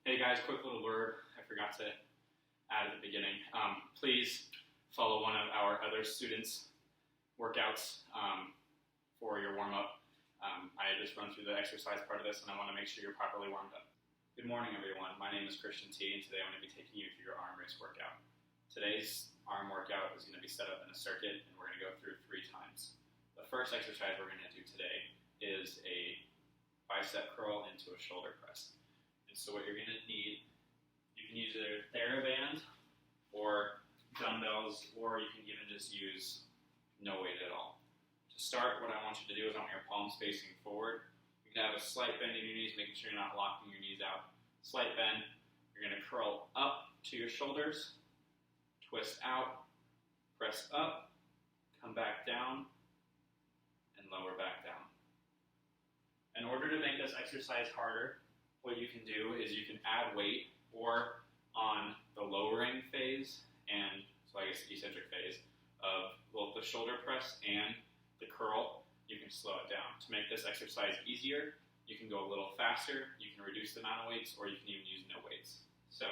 Hey guys, quick little word I forgot to add at the beginning. Please follow one of our other students' workouts for your warm-up. I just run through the exercise part of this and I want to make sure you're properly warmed up. Good morning everyone, my name is Christian T and today I'm going to be taking you through your arm race workout. Today's arm workout is going to be set up in a circuit and we're going to go through 3 times. The first exercise we're going to do today is a bicep curl into a shoulder press. And so what you're going to need, you can use either TheraBand or dumbbells, or you can even just use no weight at all. To start, what I want you to do is I want your palms facing forward. You can have a slight bend in your knees, making sure you're not locking your knees out. Slight bend. You're going to curl up to your shoulders, twist out, press up, come back down, and lower back down. In order to make this exercise harder, what you can do is you can add weight, or on the lowering phase, and so I guess eccentric phase, of both the shoulder press and the curl, you can slow it down. To make this exercise easier, you can go a little faster, you can reduce the amount of weights, or you can even use no weights. So,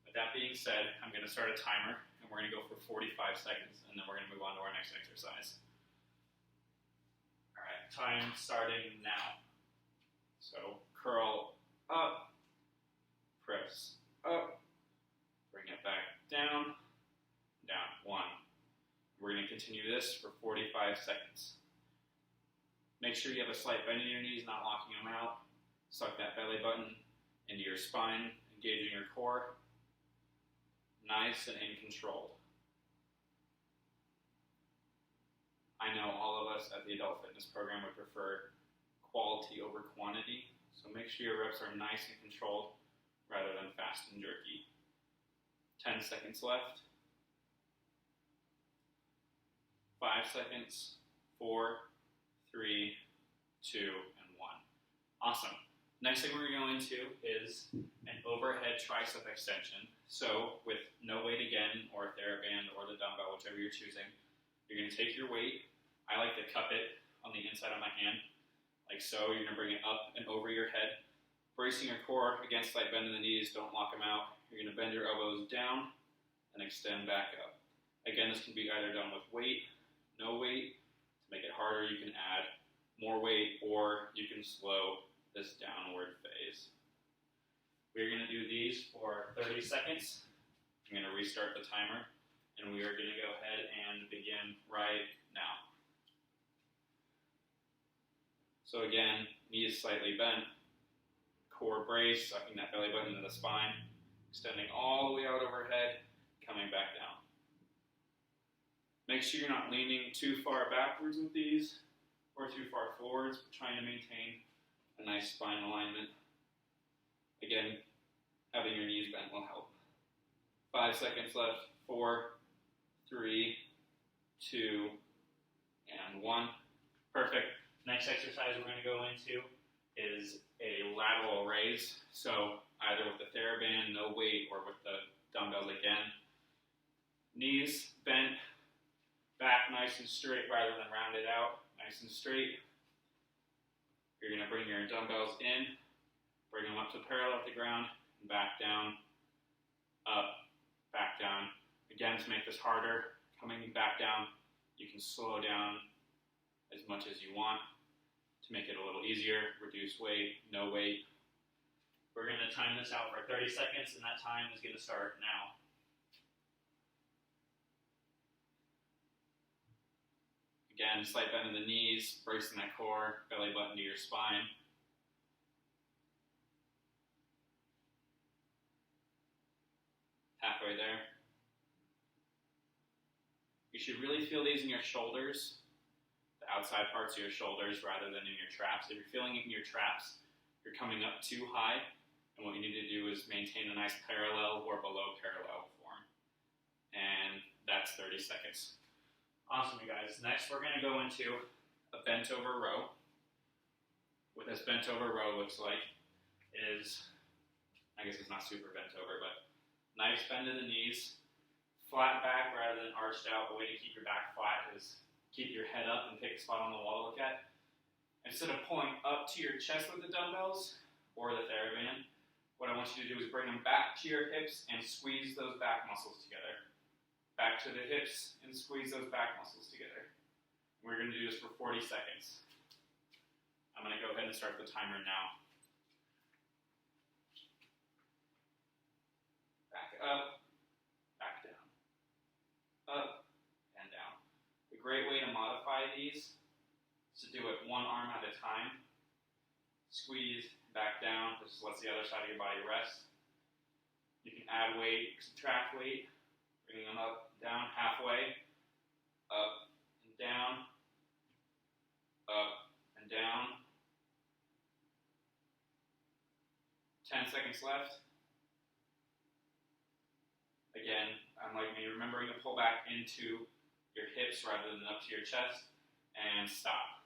with that being said, I'm going to start a timer, and we're going to go for 45 seconds, and then we're going to move on to our next exercise. Alright, time starting now. So, curl up, press up, bring it back down, down, 1. We're going to continue this for 45 seconds. Make sure you have a slight bend in your knees, not locking them out. Suck that belly button into your spine, engaging your core. Nice and in control. I know all of us at the Adult Fitness Program would prefer quality over quantity, so make sure your reps are nice and controlled rather than fast and jerky. 10 seconds left. 5 seconds. 4, 3, 2, and 1. Awesome. Next thing we're going to is an overhead tricep extension. So with no weight again, or TheraBand, or the dumbbell, whichever you're choosing, you're going to take your weight. I like to cup it on the inside of my hand, like so. You're going to bring it up and over your head, bracing your core against slight bend in the knees. Don't lock them out. You're going to bend your elbows down and extend back up. Again, this can be either done with weight, no weight. To make it harder, you can add more weight, or you can slow this downward phase. We're going to do these for 30 seconds. I'm going to restart the timer, and we are going to go ahead and begin right now. So again, knees slightly bent, core brace, sucking that belly button into the spine, extending all the way out overhead, coming back down. Make sure you're not leaning too far backwards with these, or too far forwards, but trying to maintain a nice spine alignment. Again, having your knees bent will help. 5 seconds left. 4, 3, 2, and 1. Perfect. Next exercise we're going to go into is a lateral raise. So either with the TheraBand, no weight, or with the dumbbells again. Knees bent, back nice and straight rather than rounded out. Nice and straight. You're going to bring your dumbbells in, bring them up to parallel with the ground, and back down, up, back down. Again, to make this harder, coming back down, you can slow down as much as you want. To make it a little easier, reduce weight, no weight. We're going to time this out for 30 seconds, and that time is going to start now. Again, slight bend in the knees, bracing that core, belly button to your spine. Halfway there. You should really feel these in your shoulders, the outside parts of your shoulders rather than in your traps. If you're feeling it in your traps, you're coming up too high, and what you need to do is maintain a nice parallel or below parallel form. And that's 30 seconds. Awesome, you guys. Next, we're going to go into a bent over row. What this bent over row looks like is, I guess it's not super bent over, but nice bend in the knees, flat back rather than arched out. The way to keep your back flat is keep your head up and pick a spot on the wall to look at. Instead of pulling up to your chest with the dumbbells or the TheraBand, what I want you to do is bring them back to your hips and squeeze those back muscles together. Back to the hips and squeeze those back muscles together. We're going to do this for 40 seconds. I'm going to go ahead and start the timer now. Back up, back down, up, and down. A great way to modify these is to do it one arm at a time. Squeeze, back down. This just lets the other side of your body rest. You can add weight, subtract weight, bringing them up, down, halfway, up and down, up and down. 10 seconds left. Again, unlike me, remembering to pull back into your hips rather than up to your chest, and stop.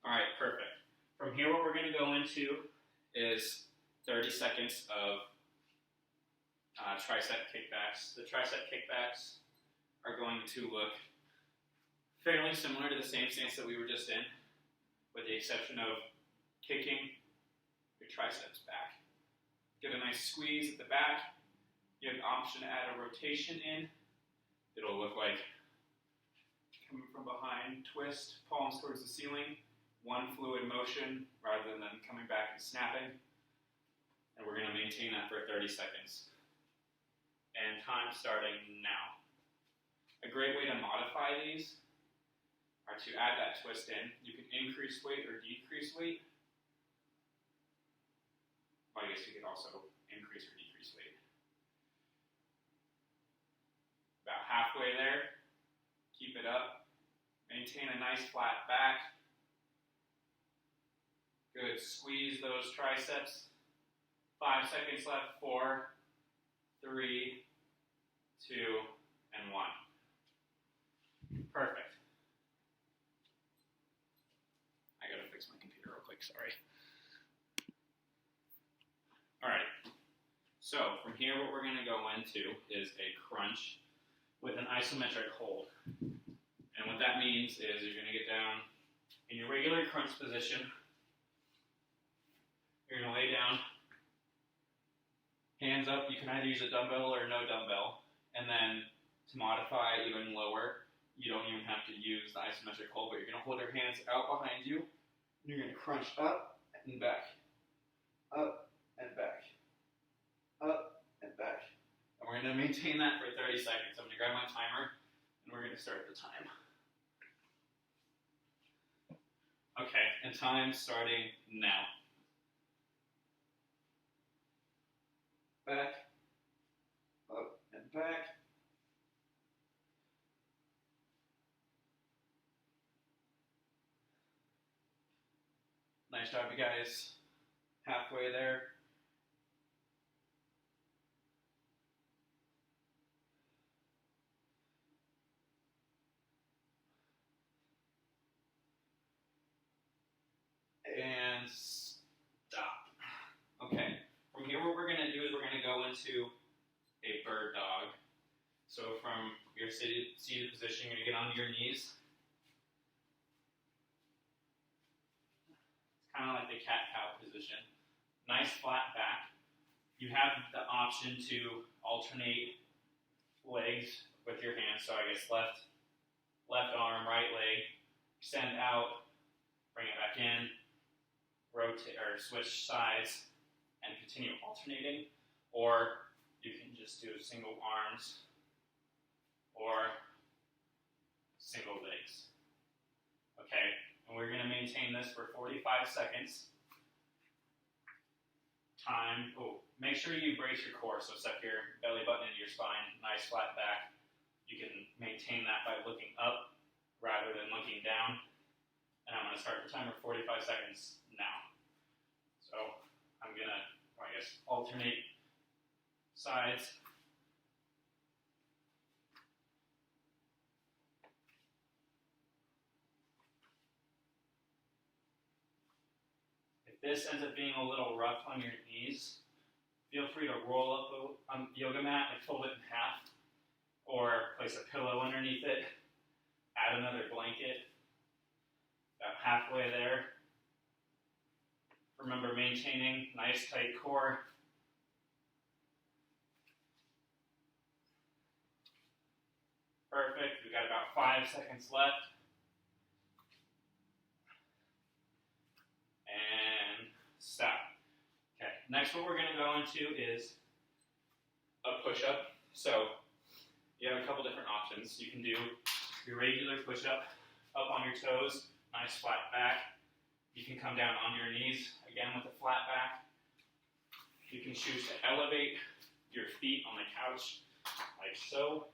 All right, perfect. From here, what we're going to go into is 30 seconds of tricep kickbacks. The tricep kickbacks are going to look fairly similar to the same stance that we were just in, with the exception of kicking your triceps back. Get a nice squeeze at the back. You have the option to add a rotation in. It'll look like coming from behind, twist, palms towards the ceiling, one fluid motion rather than coming back and snapping. And we're going to maintain that for 30 seconds. And time starting now. A great way to modify these are to add that twist in. You can increase weight or decrease weight. Well, I guess you could also increase or decrease weight. About halfway there. Keep it up. Maintain a nice flat back. Good. Squeeze those triceps. 5 seconds left. 4, 3, 2, and 1. Perfect. I gotta fix my computer real quick, sorry. Alright, so from here what we're gonna go into is a crunch with an isometric hold. And what that means is you're gonna get down in your regular crunch position. You're gonna lay down, hands up. You can either use a dumbbell or no dumbbell. And then to modify even lower, you don't even have to use the isometric hold, but you're going to hold your hands out behind you. And you're going to crunch up and back, up and back, up and back. And we're going to maintain that for 30 seconds. I'm going to grab my timer, and we're going to start the time. Okay, and time starting now. Back, up and back. Nice job, you guys. Halfway there. And stop. Okay. From here, what we're going to do is we're going to go into a bird dog. So from your seated position, you're going to get onto your knees. It's kind of like the cat-cow position. Nice flat back. You have the option to alternate legs with your hands. So I guess left arm, right leg, extend out, bring it back in, rotate or switch sides, and continue alternating. Or you can just do single arms or single legs. Okay, and we're going to maintain this for 45 seconds. Time. Oh, make sure you brace your core, so set your belly button into your spine, nice flat back. You can maintain that by looking up rather than looking down. And I'm going to start the timer 45 seconds now. So I'm going to, I guess, alternate sides. If this ends up being a little rough on your knees, feel free to roll up the yoga mat and fold it in half, or place a pillow underneath it, add another blanket, about halfway there. Remember, maintaining nice tight core, Perfect. We've got about 5 seconds left. And stop. Okay, next what we're going to go into is a push-up. So you have a couple different options. You can do your regular push-up up on your toes, nice flat back. You can come down onto your knees, again with a flat back. You can choose to elevate your feet on the couch, like so,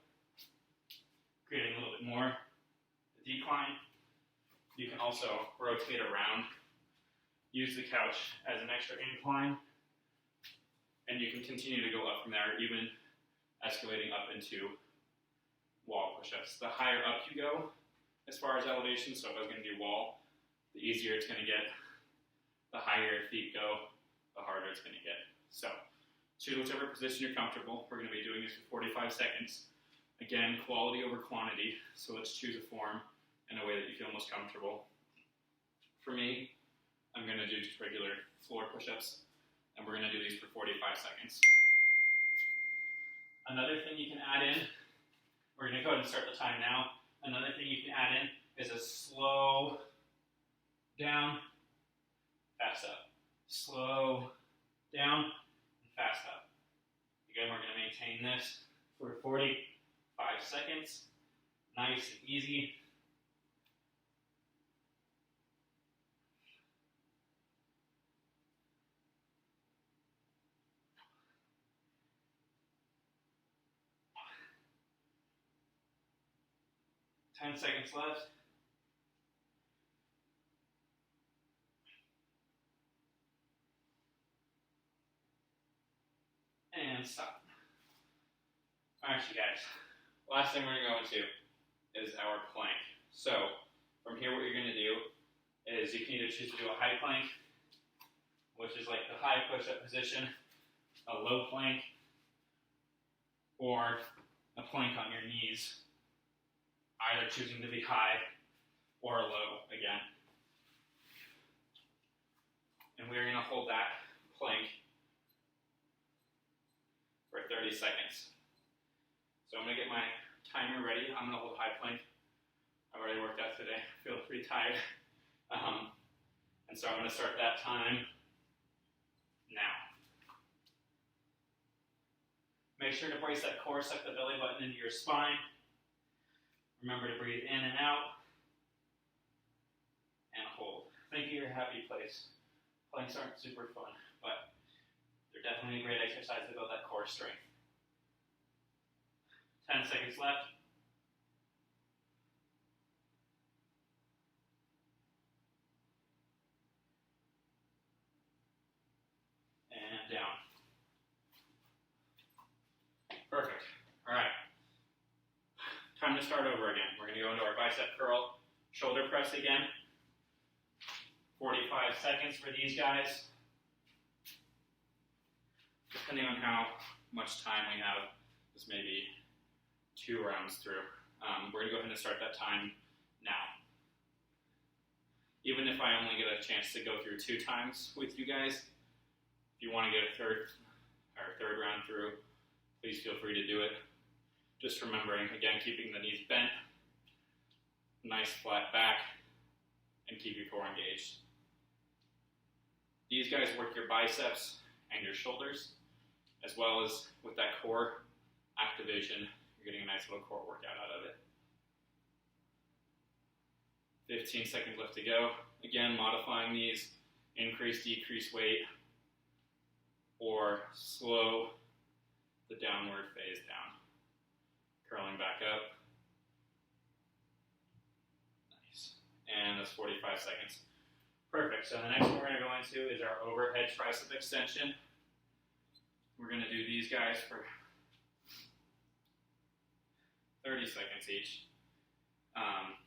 creating a little bit more decline. You can also rotate around, use the couch as an extra incline, and you can continue to go up from there, even escalating up into wall push-ups. The higher up you go, as far as elevation, so if I was going to do wall, the easier it's going to get. The higher your feet go, the harder it's going to get. So, choose whichever position you're comfortable. We're going to be doing this for 45 seconds. Again, quality over quantity, so let's choose a form in a way that you feel most comfortable. For me, I'm going to do just regular floor push-ups, and we're going to do these for 45 seconds. Another thing you can add in, we're going to go ahead and start the time now. Another thing you can add in is a slow down, fast up. Slow down, and fast up. Again, we're going to maintain this for 45 seconds. Nice and easy. Ten seconds left. And stop. Alright, you guys. Last thing we're going to go into is our plank. So, from here what you're going to do is you can either choose to do a high plank, which is like the high push-up position, a low plank, or a plank on your knees, either choosing to be high or low again. And we're going to hold that plank for 30 seconds. So I'm going to get my timer ready. I'm going to hold high plank. I've already worked out today. I feel pretty tired. And so I'm going to start that time now. Make sure to brace that core, suck the belly button into your spine. Remember to breathe in and out. And hold. Think of your happy place. Planks aren't super fun, but they're definitely a great exercise to build that core strength. 10 seconds left. And down. Perfect. All right. Time to start over again. We're going to go into our bicep curl, shoulder press again. 45 seconds for these guys. Depending on how much time we have, this may be 2 rounds through. We're going to go ahead and start that time now. Even if I only get a chance to go through 2 times with you guys, if you want to get a third round through, please feel free to do it. Just remembering, again, keeping the knees bent, nice flat back, and keep your core engaged. These guys work your biceps and your shoulders, as well as with that core activation, you're getting a nice little core workout out of it. 15 seconds left to go. Again, modifying these, increase, decrease weight, or slow the downward phase down. Curling back up. Nice. And that's 45 seconds. Perfect. So the next one we're going to go into is our overhead tricep extension. We're going to do these guys for 30 seconds each. I'm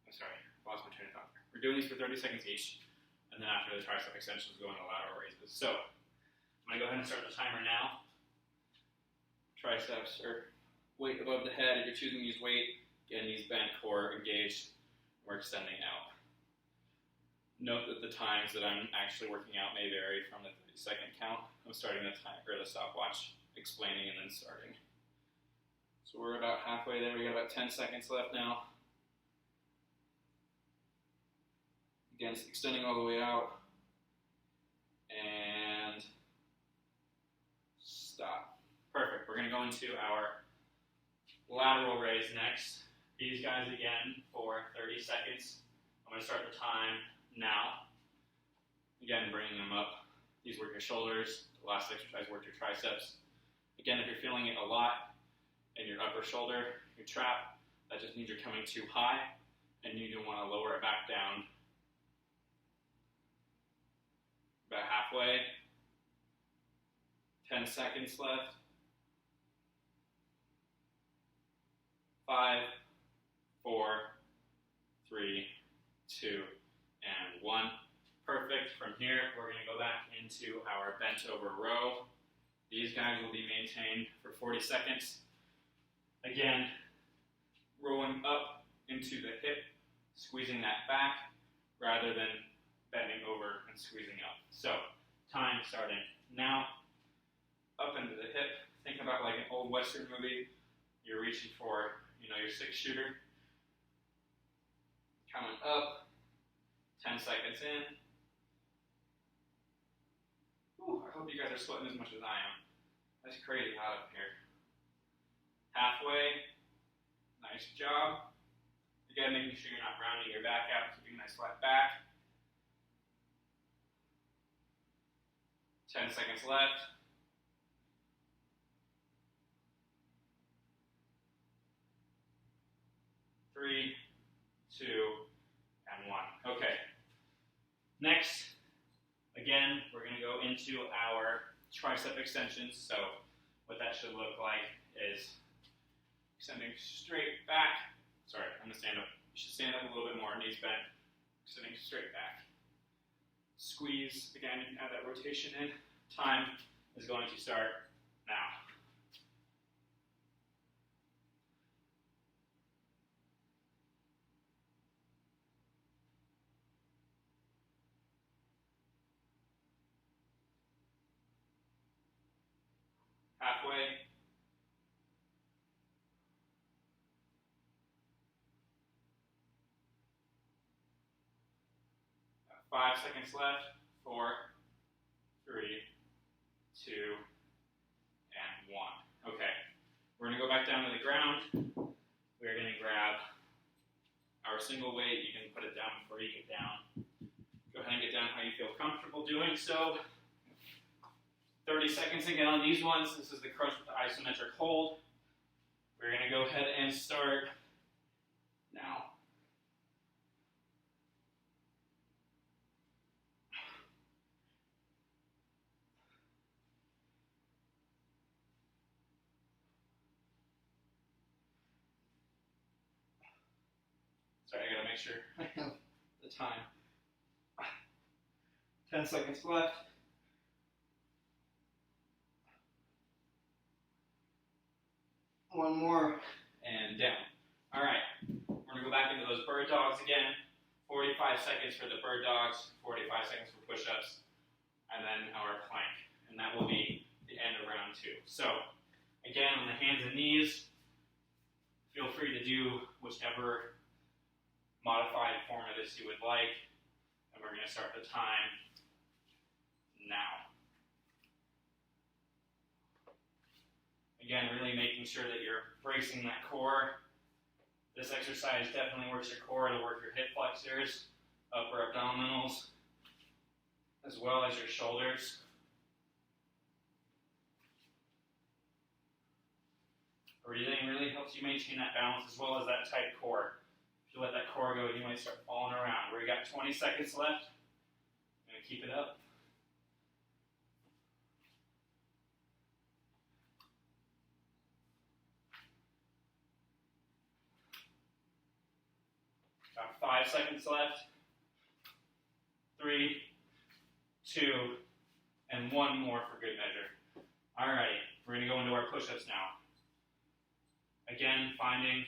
sorry, lost my train of thought. We're doing these for 30 seconds each, and then after the tricep extensions, go into lateral raises. So I'm going to go ahead and start the timer now. Triceps are weight above the head. If you're choosing to use weight, again, knees bent, core engaged. We're extending out. Note that the times that I'm actually working out may vary from the 30-second count. I'm starting the time or the stopwatch, explaining and then starting. So we're about halfway there. We got about 10 seconds left now. Again, extending all the way out. And stop. Perfect. We're going to go into our lateral raise next. These guys again for 30 seconds. I'm going to start the time now. Again, bringing them up. These work your shoulders. The last exercise worked your triceps. Again, if you're feeling it a lot in your upper shoulder, your trap, that just means you're coming too high and you do want to lower it back down. About halfway. 10 seconds left. 5, 4, 3, 2, and 1. Perfect. From here, we're going to go back into our bent over row. These guys will be maintained for 40 seconds. Again, rolling up into the hip, squeezing that back, rather than bending over and squeezing up. So, time starting now. Up into the hip. Think about like an old Western movie. You're reaching for, your 6-shooter. Coming up. 10 seconds in. Ooh, I hope you guys are sweating as much as I am. It's crazy hot up here. Halfway. Nice job. Again, making sure you're not rounding your back out, keeping a nice flat back. 10 seconds left. 3, 2, and 1. Okay. Next, again, we're going to go into our tricep extensions. So what that should look like is extending straight back. Sorry, I'm going to stand up. You should stand up a little bit more, knees bent. Extending straight back. Squeeze, again, you can add that rotation in. Time is going to start now. Halfway. 5 seconds left. 4, 3, 2, and 1. Okay. We're going to go back down to the ground. We're going to grab our single weight. You can put it down before you get down. Go ahead and get down how you feel comfortable doing so. 30 seconds again on these ones. This is the crunch with the isometric hold. We're going to go ahead and start now. Sorry, I gotta make sure I have the time. 10 seconds left. One more, and down. All right, we're gonna go back into those bird dogs again. 45 seconds for the bird dogs, 45 seconds for push-ups, and then our plank. And that will be the end of round 2. So, again, on the hands and knees, feel free to do whichever modified form of this you would like. And we're gonna start the time now. Again, really making sure that you're bracing that core. This exercise definitely works your core. It'll work your hip flexors, upper abdominals, as well as your shoulders. Breathing really helps you maintain that balance as well as that tight core. If you let that core go, you might start falling around. We got 20 seconds left. I'm going to keep it up. Got 5 seconds left. 3, 2, and 1 more for good measure. All right, we're going to go into our push-ups now. Again, finding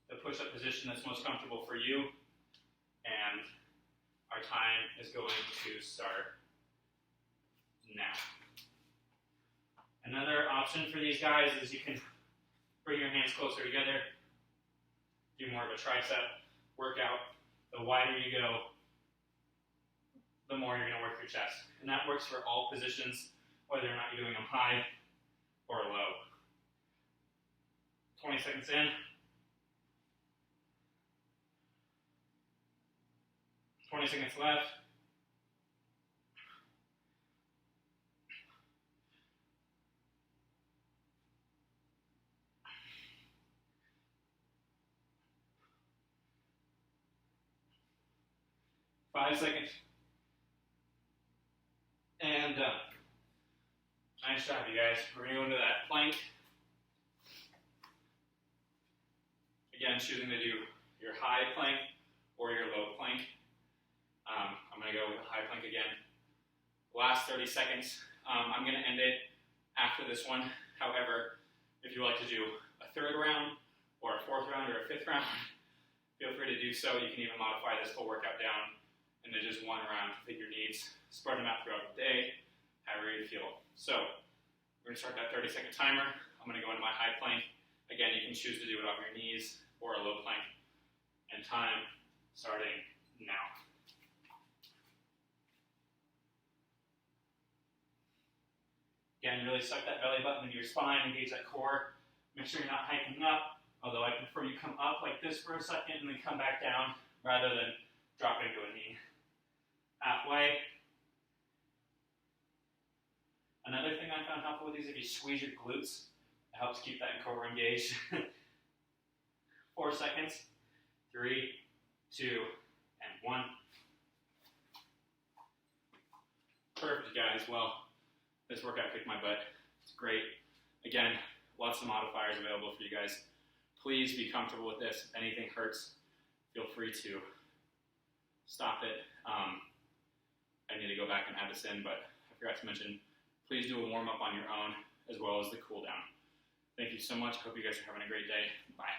the push-up position that's most comfortable for you, and our time is going to start now. Another option for these guys is you can bring your hands closer together, do more of a tricep workout. The wider you go, the more you're going to work your chest. And that works for all positions, whether or not you're doing them high or low. 20 seconds in. 20 seconds left. Five seconds. And done. Nice job, you guys. We're going to go into that plank. Again, choosing to do your high plank or your low plank. I'm going to go with the high plank again. Last 30 seconds. I'm going to end it after this one. However, if you like to do a third round or a fourth round or a fifth round, feel free to do so. You can even modify this whole workout down into just one round to fit your needs. Spread them out throughout the day, however you feel. So, we're going to start that 30-second timer. I'm going to go into my high plank. Again, you can choose to do it off your knees or a low plank. And time starting now. Again, really suck that belly button into your spine, engage that core. Make sure you're not hiking up, although I prefer you come up like this for a second and then come back down rather than drop into a knee. Halfway. Another thing I found helpful with these, if you squeeze your glutes, it helps keep that core engaged. 4 seconds. 3, 2, and 1. Perfect, guys. Well, this workout kicked my butt. It's great. Again, lots of modifiers available for you guys. Please be comfortable with this. If anything hurts, feel free to stop it. I need to go back and add this in, but I forgot to mention, please do a warm-up on your own as well as the cool down. Thank you so much. Hope you guys are having a great day. Bye.